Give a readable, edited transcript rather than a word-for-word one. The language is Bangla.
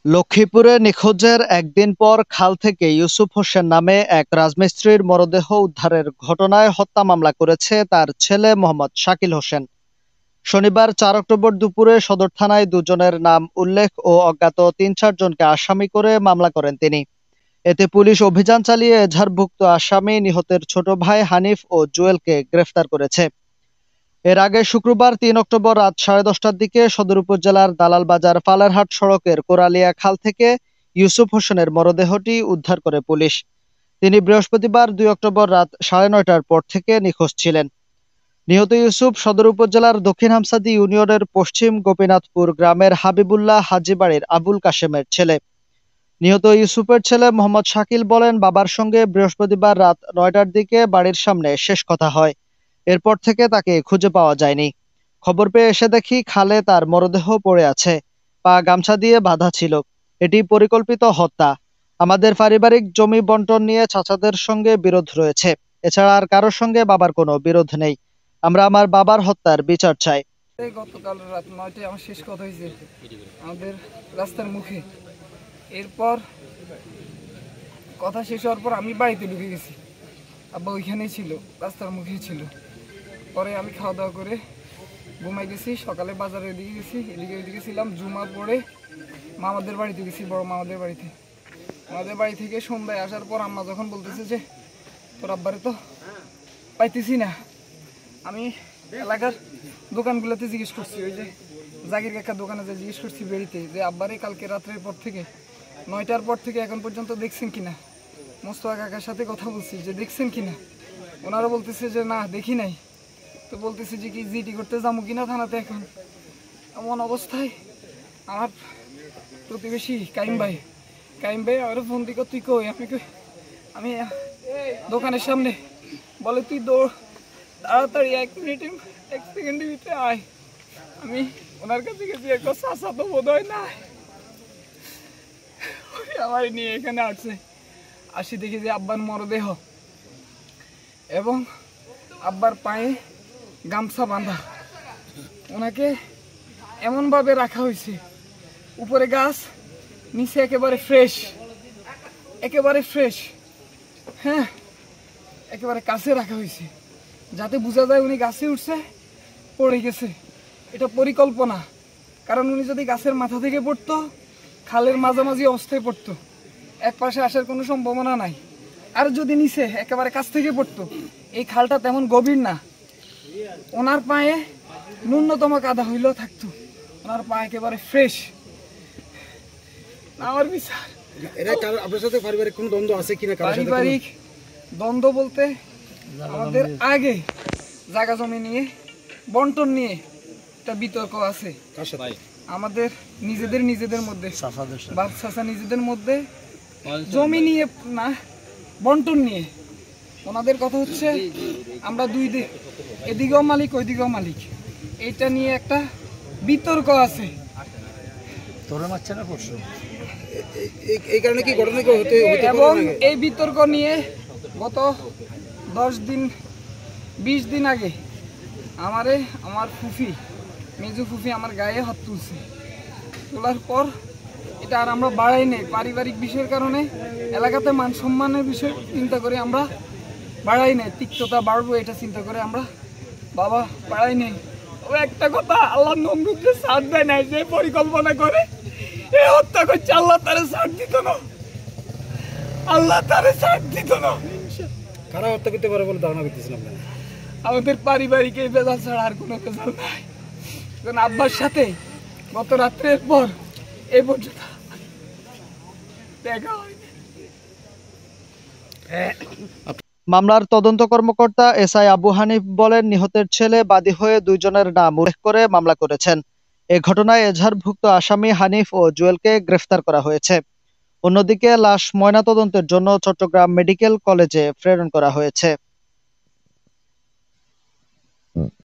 লক্ষ্মীপুরে নিখোঁজের একদিন পর খাল থেকে ইউসুফ হোসেন নামে এক রাজমিস্ত্রির মরদেহ উদ্ধারের ঘটনায় হত্যা মামলা করেছে তার ছেলে মোহাম্মদ শাকিল হোসেন। শনিবার ৪ অক্টোবর দুপুরে সদর থানায় দুজনের নাম উল্লেখ ও অজ্ঞাত ৩-৪ জনকে আসামি করে মামলা করেন তিনি। এতে পুলিশ অভিযান চালিয়ে এজাহারভুক্ত আসামি নিহতের ছোট ভাই হানিফ ও জুয়েলকে গ্রেফতার করেছে। এর আগে শুক্রবার ৩ অক্টোবর রাত 10:30টার দিকে সদর উপজেলার দালালবাজার ফালারহাট সড়কের কোরালিয়া খাল থেকে ইউসুফ হোসেনের মরদেহটি উদ্ধার করে পুলিশ। তিনি বৃহস্পতিবার ২ অক্টোবর রাত ৯:৩০টার পর থেকে নিখোঁজ ছিলেন। নিহত ইউসুফ সদর উপজেলার দক্ষিণ হামসাদি ইউনিয়নের পশ্চিম গোপীনাথপুর গ্রামের হাবিবুল্লাহ হাজী বাড়ির আবুল কাশেমের ছেলে। নিহত ইউসুফের ছেলে মোহাম্মদ শাকিল বলেন, বাবার সঙ্গে বৃহস্পতিবার রাত ৯টার দিকে বাড়ির সামনে শেষ কথা হয়। এরপর থেকে তাকে খুঁজে পাওয়া যায়নি। খবর পেয়ে এসে দেখি খালে তার মরদেহ পড়ে আছে, পা গামছা দিয়ে বাঁধা ছিল। এটি পরিকল্পিত হত্যা। আমাদের পারিবারিক জমি বন্টন নিয়ে চাচাদের সঙ্গে বিরোধ রয়েছে, এছাড়া আর কারোর সঙ্গে বাবার কোনো বিরোধ নেই। আমরা আমার বাবার হত্যার বিচার চাই। গতকাল রাত ৯টায় আমার শেষ কথা হয়েছে আমাদের রাস্তার মুখে। এরপর কথা শেষ হওয়ার পর আমি বাড়িতে ঢুকে গেছি, আব্বা ওইখানেই ছিল, রাস্তার মুখেই ছিল। পরে আমি খাওয়া দাওয়া করে ঘুমাই গেছি। সকালে বাজারে এদিকে গেছি, ওইদিকে ছিলাম। জুমা পড়ে মামাদের বাড়িতে গেছি, বড় মামাদের বাড়িতে। আমাদের বাড়ি থেকে সন্ধ্যায় আসার পর আম্মা যখন বলতেছে যে তোর আব্বারে তো পাইতেছি না, আমি এলাকার দোকানগুলোতে জিজ্ঞেস করছি, ওই যে জাগির কাকার দোকানে যে জিজ্ঞেস করছি বেরিতে, যে আব্বারে কালকে রাত্রের পর থেকে ৯টার পর থেকে এখন পর্যন্ত দেখছেন কিনা। মোস্তফা কাকার সাথে কথা বলছি যে দেখছেন কিনা, ওনারা বলতেছে যে না দেখি নাই। তো বলতেছে যে কি জিডি করতে যাবো কিনা থানাতে। এখন এমন অবস্থায় আমার প্রতিবেশী কাইম ভাই আমার ফোন দিকে, তুই কই? আমি দোকানের সামনে। বলে তুই দৌড়, তাড়াতাড়ি ১ সেকেন্ডের ভিতরে আয়। আমি ওনার কাছে গেছি, একটা চাষা তো বোধ হয় না, আমার নিয়ে এখানে আসি দেখি যে আব্বার মরদেহ এবং আব্বার পায়ে গামছা বাঁধা। ওনাকে এমনভাবে রাখা হয়েছে, উপরে গাছ, নিচে একেবারে ফ্রেশ, হ্যাঁ, একেবারে কাছে রাখা হয়েছে, যাতে বোঝা যায় উনি গাছে উঠছে, পড়ে গেছে। এটা পরিকল্পনা, কারণ উনি যদি গাছের মাথা থেকে পড়তো, খালের মাঝামাঝি অবস্থায় পড়তো, এক পাশে আসার কোনো সম্ভাবনা নাই। আর যদি নিচে একেবারে কাছ থেকে পড়তো, এই খালটা তেমন গভীর না, ওনার পায়ে ন্যূনতম কাদা হইলেও থাকতো। ওনার পা একেবারে ফ্রেশ। আমার বিচার, আপনার সাথে পারিবারিক কোনো দ্বন্দ্ব আছে কিনা? পারিবারিক দ্বন্দ্ব বলতে আমাদের আগে জায়গা জমি নিয়ে বন্টন নিয়ে একটা বিতর্ক আছে আমাদের নিজেদের মধ্যে, বাপ চাচা নিজেদের মধ্যে, জমি নিয়ে না, বন্টন নিয়ে। ওনাদের কথা হচ্ছে আমরা দুই দিক, এদিকেও মালিক ওইদিকেও মালিক, এইটা নিয়ে একটা বিতর্ক আছে। এই কারণে কি ঘটনা হতে এবং এই বিতর্ক নিয়ে গত 10-20 দিন আগে আমার ফুফি, মেজু ফুফি আমার গায়ে হাত তুলছে। তোলার পর এটা আর আমরা বাড়াই নেই, পারিবারিক বিষয়ের কারণে, এলাকাতে মান সম্মানের বিষয় চিন্তা করে আমরা বাড়াই নেই। তিক্ততা বাড়বো এটা চিন্তা করে আমরা বাবা বাড়াই নেই। ও একটা কথা, আল্লাহ নমরুদকে ছাড় দেয় নাই, যে পরিকল্পনা করে এ হত্যা করছে, আল্লাহ তারে ছাড় দিত না, কারা হত্যা করতে পারে বলে ধারণা করতেছিলাম। আমাদের পারিবারিক এই বেজাল ছাড়া আর কোনো বেজাল নাই। কারণ আব্বার সাথে গত রাত্রের পর এই পর্যন্ত দেখা হয়নি। মামলার তদন্ত কর্মকর্তা এসআই আবু হানিফ বলেন, নিহতের ছেলে বাদী হয়ে ২ জনের নাম উল্লেখ করে মামলা করেছেন। এ ঘটনায় এজাহারভুক্ত আসামি হানিফ ও জুয়েলকে গ্রেফতার করা হয়েছে। অন্যদিকে লাশ ময়নাতদন্তের জন্য চট্টগ্রাম মেডিকেল কলেজে প্রেরণ করা হয়েছে।